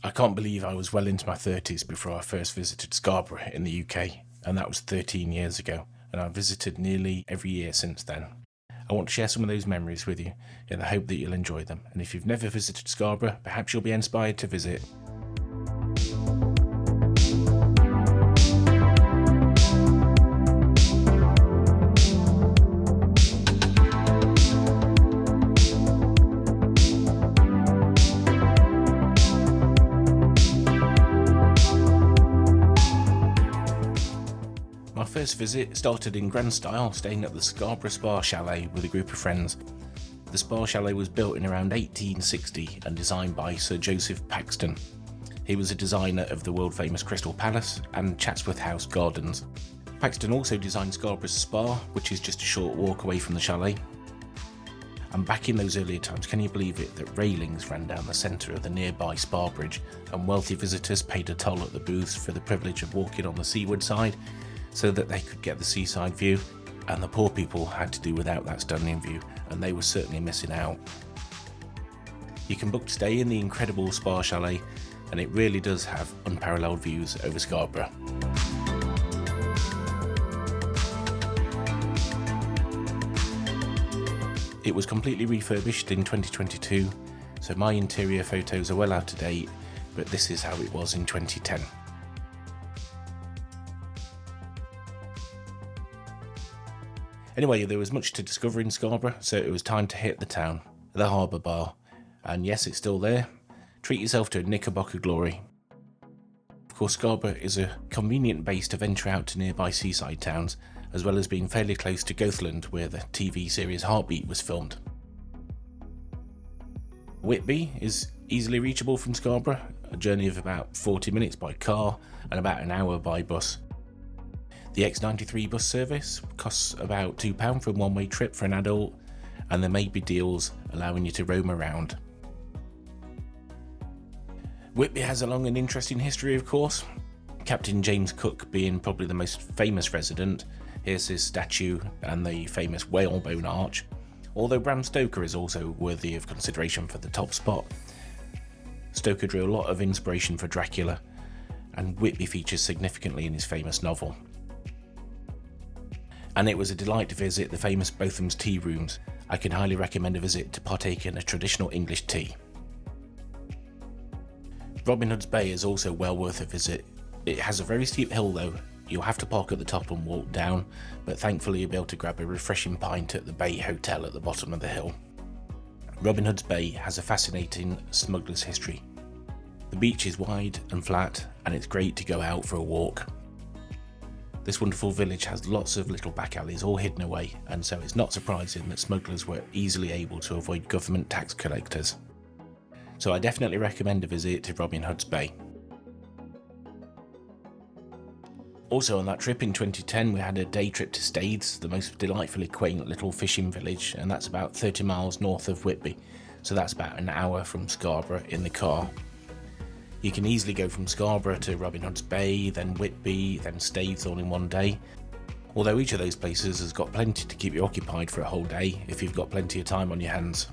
I can't believe I was well into my 30s before I first visited Scarborough in the UK, and that was 13 years ago, and I've visited nearly every year since then. I want to share some of those memories with you in the hope that you'll enjoy them, and if you've never visited Scarborough, perhaps you'll be inspired to visit. My first visit started in grand style, staying at the Scarborough Spa Chalet with a group of friends. The Spa Chalet was built in around 1860 and designed by Sir Joseph Paxton. He was a designer of the world famous Crystal Palace and Chatsworth House Gardens. Paxton also designed Scarborough's Spa, which is just a short walk away from the chalet. And back in those earlier times, can you believe it, that railings ran down the centre of the nearby Spa Bridge, and wealthy visitors paid a toll at the booths for the privilege of walking on the seaward side, so that they could get the seaside view, and the poor people had to do without that stunning view, and they were certainly missing out. You can book to stay in the incredible Spa Chalet, and it really does have unparalleled views over Scarborough. It was completely refurbished in 2022, so my interior photos are well out of date, but this is how it was in 2010. Anyway, there was much to discover in Scarborough, so it was time to hit the town, the Harbour bar. And yes, it's still there. Treat yourself to a Knickerbocker glory. Of course, Scarborough is a convenient base to venture out to nearby seaside towns, as well as being fairly close to Goathland, where the TV series Heartbeat was filmed. Whitby is easily reachable from Scarborough, a journey of about 40 minutes by car and about an hour by bus. The X93 bus service costs about £2 for a one-way trip for an adult, and there may be deals allowing you to roam around. Whitby has a long and interesting history, of course. Captain James Cook being probably the most famous resident. Here's his statue and the famous whalebone arch, although Bram Stoker is also worthy of consideration for the top spot. Stoker drew a lot of inspiration for Dracula, and Whitby features significantly in his famous novel. And it was a delight to visit the famous Botham's Tea Rooms. I can highly recommend a visit to partake in a traditional English tea. Robin Hood's Bay is also well worth a visit. It has a very steep hill though. You'll have to park at the top and walk down, but thankfully you'll be able to grab a refreshing pint at the Bay Hotel at the bottom of the hill. Robin Hood's Bay has a fascinating smuggler's history. The beach is wide and flat, and it's great to go out for a walk. This wonderful village has lots of little back alleys all hidden away, and so it's not surprising that smugglers were easily able to avoid government tax collectors. So I definitely recommend a visit to Robin Hood's Bay. Also on that trip in 2010 we had a day trip to Stades, the most delightfully quaint little fishing village, and that's about 30 miles north of Whitby, so that's about an hour from Scarborough in the car. You can easily go from Scarborough to Robin Hood's Bay, then Whitby, then Stades all in one day. Although each of those places has got plenty to keep you occupied for a whole day if you've got plenty of time on your hands.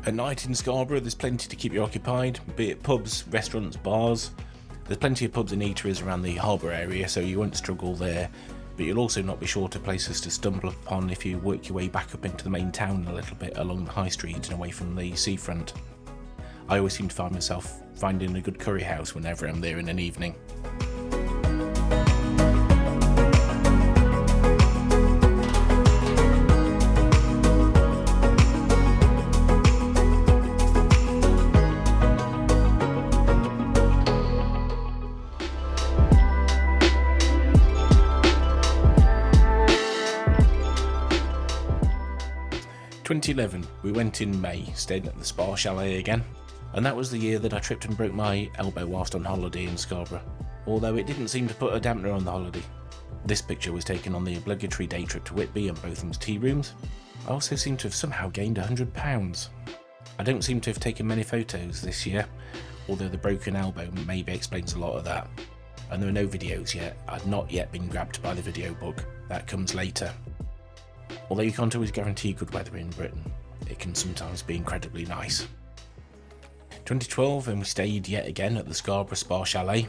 At night in Scarborough there's plenty to keep you occupied, be it pubs, restaurants, bars. There's plenty of pubs and eateries around the Harbour area, so you won't struggle there, but you'll also not be short of places to stumble upon if you work your way back up into the main town a little bit along the high street and away from the seafront. I always seem to find myself finding a good curry house whenever I'm there in an evening. In 2011, we went in May, staying at the Spa Chalet again, and that was the year that I tripped and broke my elbow whilst on holiday in Scarborough, although it didn't seem to put a dampener on the holiday. This picture was taken on the obligatory day trip to Whitby and Botham's Tea Rooms. I also seem to have somehow gained £100. I don't seem to have taken many photos this year, although the broken elbow maybe explains a lot of that. And there are no videos yet. I've not yet been grabbed by the video bug. That comes later. Although you can't always guarantee good weather in Britain, it can sometimes be incredibly nice. 2012, and we stayed yet again at the Scarborough Spa Chalet.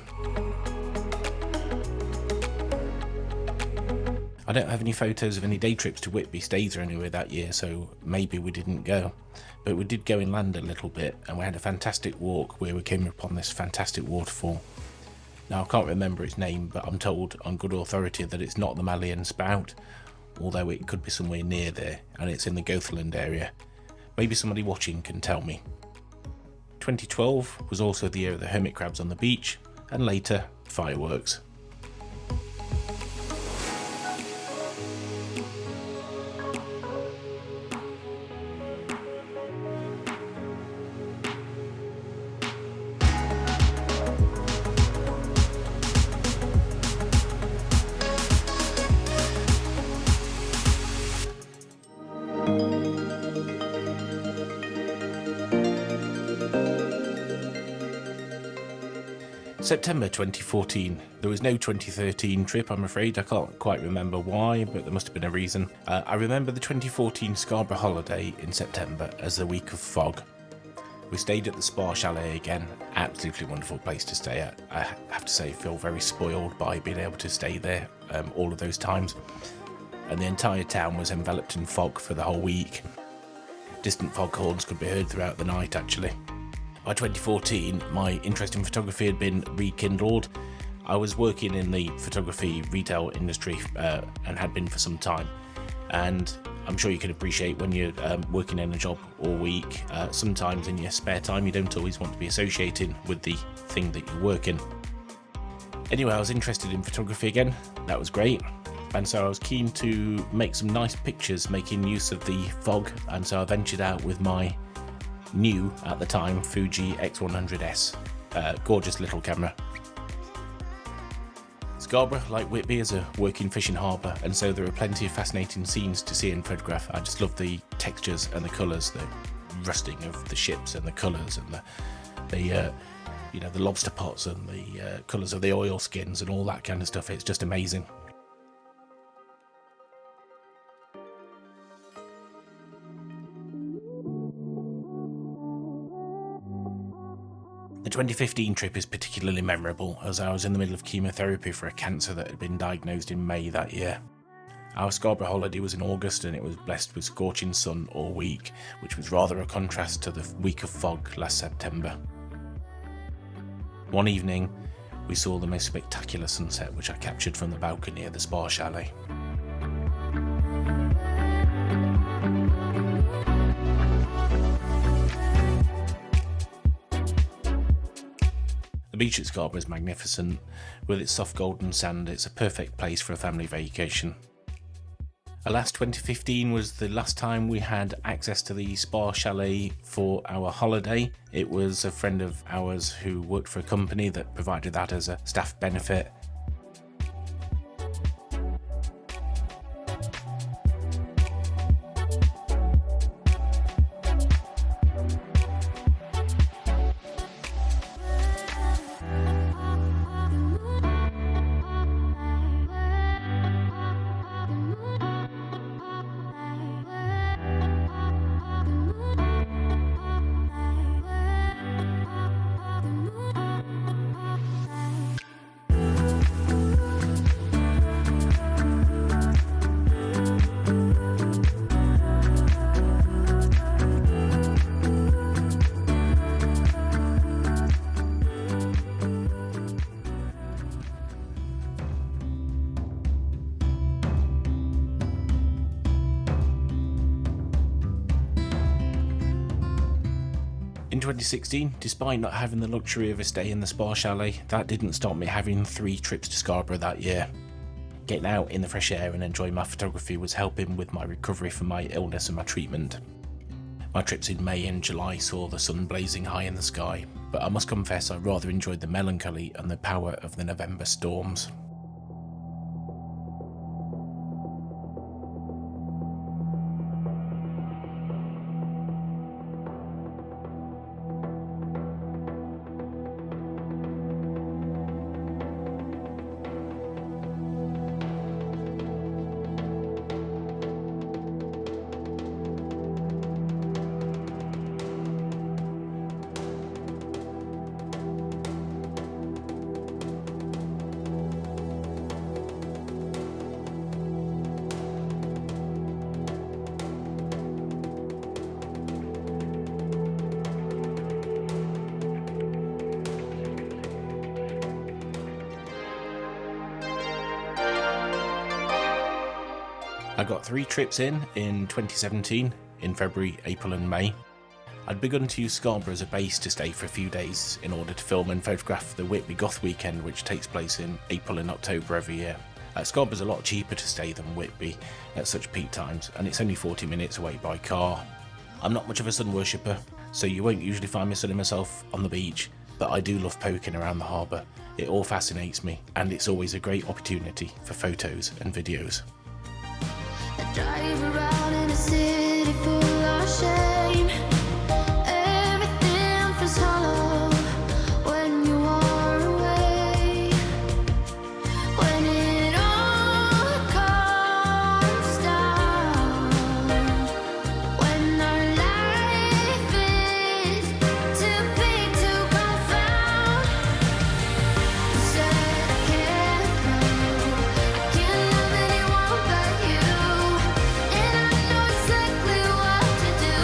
I don't have any photos of any day trips to Whitby, Staithes or anywhere that year, so maybe we didn't go. But we did go inland a little bit, and we had a fantastic walk where we came upon this fantastic waterfall. Now, I can't remember its name, but I'm told on good authority that it's not the Mallian Spout, although it could be somewhere near there, and it's in the Gothland area. Maybe somebody watching can tell me. 2012 was also the year of the hermit crabs on the beach, and later, fireworks. September 2014. There was no 2013 trip, I'm afraid. I can't quite remember why, but there must have been a reason. I remember the 2014 Scarborough holiday in September as the week of fog. We stayed at the Spa Chalet again. Absolutely wonderful place to stay at. I have to say, I feel very spoiled by being able to stay there all of those times. And the entire town was enveloped in fog for the whole week. Distant foghorns could be heard throughout the night, actually. By 2014, my interest in photography had been rekindled. I was working in the photography retail industry and had been for some time. And I'm sure you can appreciate when you're working in a job all week, sometimes in your spare time you don't always want to be associated with the thing that you work in. Anyway, I was interested in photography again. That was great. And so I was keen to make some nice pictures making use of the fog, and so I ventured out with my new, at the time, Fuji X100S. Gorgeous little camera. Scarborough, like Whitby, is a working fishing harbour, and so there are plenty of fascinating scenes to see and photograph. I just love the textures and the colours, the rusting of the ships and the colours, and the lobster pots and the colours of the oil skins and all that kind of stuff. It's just amazing. The 2015 trip is particularly memorable, as I was in the middle of chemotherapy for a cancer that had been diagnosed in May that year. Our Scarborough holiday was in August, and it was blessed with scorching sun all week, which was rather a contrast to the week of fog last September. One evening, we saw the most spectacular sunset, which I captured from the balcony of the Spa Chalet. The beach at Scarborough is magnificent. With its soft golden sand, it's a perfect place for a family vacation. Alas, 2015 was the last time we had access to the Spa Chalet for our holiday. It was a friend of ours who worked for a company that provided that as a staff benefit. In 2016, despite not having the luxury of a stay in the Spa Chalet, that didn't stop me having 3 trips to Scarborough that year. Getting out in the fresh air and enjoying my photography was helping with my recovery from my illness and my treatment. My trips in May and July saw the sun blazing high in the sky, but I must confess I rather enjoyed the melancholy and the power of the November storms. I got 3 trips in 2017, in February, April and May. I'd begun to use Scarborough as a base to stay for a few days in order to film and photograph the Whitby Goth weekend, which takes place in April and October every year. Scarborough's a lot cheaper to stay than Whitby at such peak times, and it's only 40 minutes away by car. I'm not much of a sun worshipper, so you won't usually find me sunning myself on the beach, but I do love poking around the harbour. It all fascinates me, and it's always a great opportunity for photos and videos. I drive around in a city full of shame. Everything feels hollow when you are away. When it all comes down, when our life is too big to confound. You said I can't love anyone but you, and I know exactly what to do.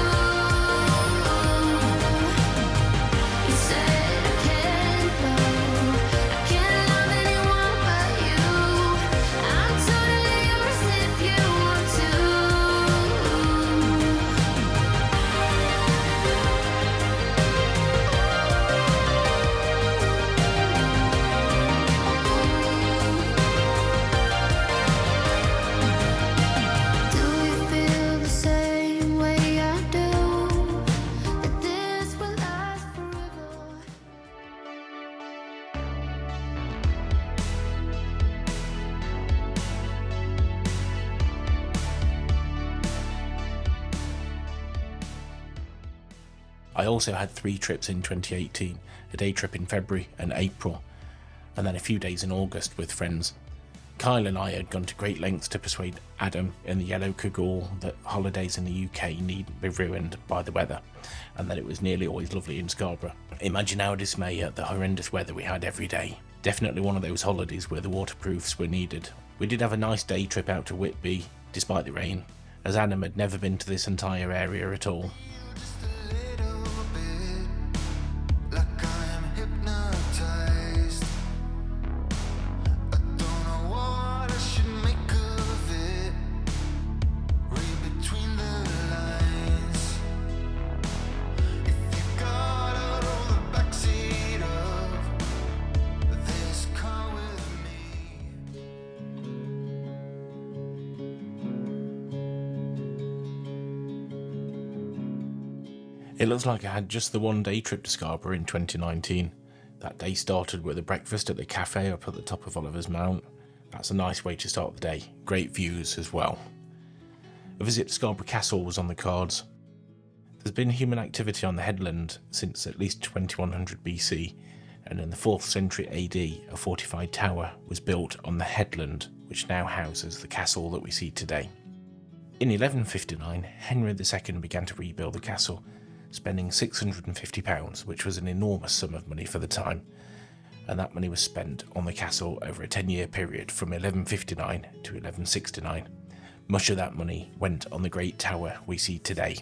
You said I can't love anyone but you. I'm totally yours if you want to. Do you feel the same way I do? That this will last forever? I also had 3 trips in 2018, a day trip in February and April, and then a few days in August with friends. Kyle and I had gone to great lengths to persuade Adam in the Yellow Cagoule that holidays in the UK needn't be ruined by the weather, and that it was nearly always lovely in Scarborough. Imagine our dismay at the horrendous weather we had every day. Definitely one of those holidays where the waterproofs were needed. We did have a nice day trip out to Whitby, despite the rain, as Adam had never been to this entire area at all. Just a little bit, like I am hypnotized. I don't know what I should make of it. Read between the lines. If you gotta roll the backseat of this car with me. It looks like I had just the 1 day trip to Scarborough in 2019. That day started with a breakfast at the cafe up at the top of Oliver's Mount. That's a nice way to start the day. Great views as well. A visit to Scarborough Castle was on the cards. There's been human activity on the headland since at least 2100 BC, and in the 4th century AD, a fortified tower was built on the headland, which now houses the castle that we see today. In 1159, Henry II began to rebuild the castle, spending £650, which was an enormous sum of money for the time, and that money was spent on the castle over a 10-year period from 1159 to 1169. Much of that money went on the great tower we see today.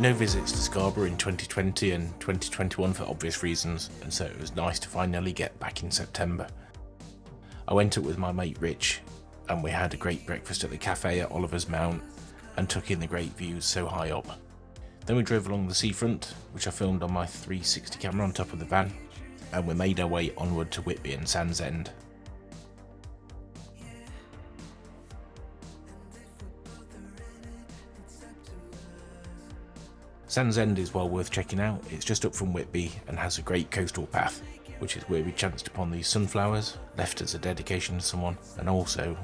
No visits to Scarborough in 2020 and 2021 for obvious reasons, and so it was nice to finally get back in September. I went up with my mate Rich, and we had a great breakfast at the cafe at Oliver's Mount and took in the great views so high up. Then we drove along the seafront, which I filmed on my 360 camera on top of the van, and we made our way onward to Whitby and Sands End. Land's End is well worth checking out. It's just up from Whitby and has a great coastal path, which is where we chanced upon these sunflowers, left as a dedication to someone, and also,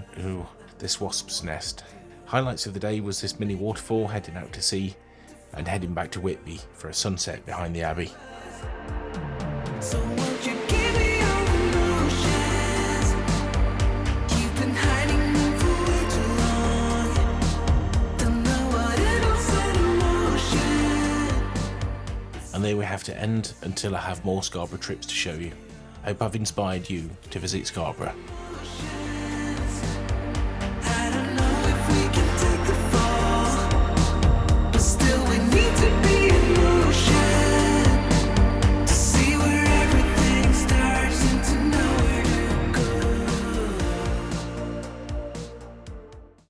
this wasp's nest. Highlights of the day was this mini waterfall heading out to sea, and heading back to Whitby for a sunset behind the Abbey. So won't you give me your emotions? You've been hiding them for way too long. Don't know what it'll set in motion. And there we have to end until I have more Scarborough trips to show you. Hope I've inspired you to visit Scarborough.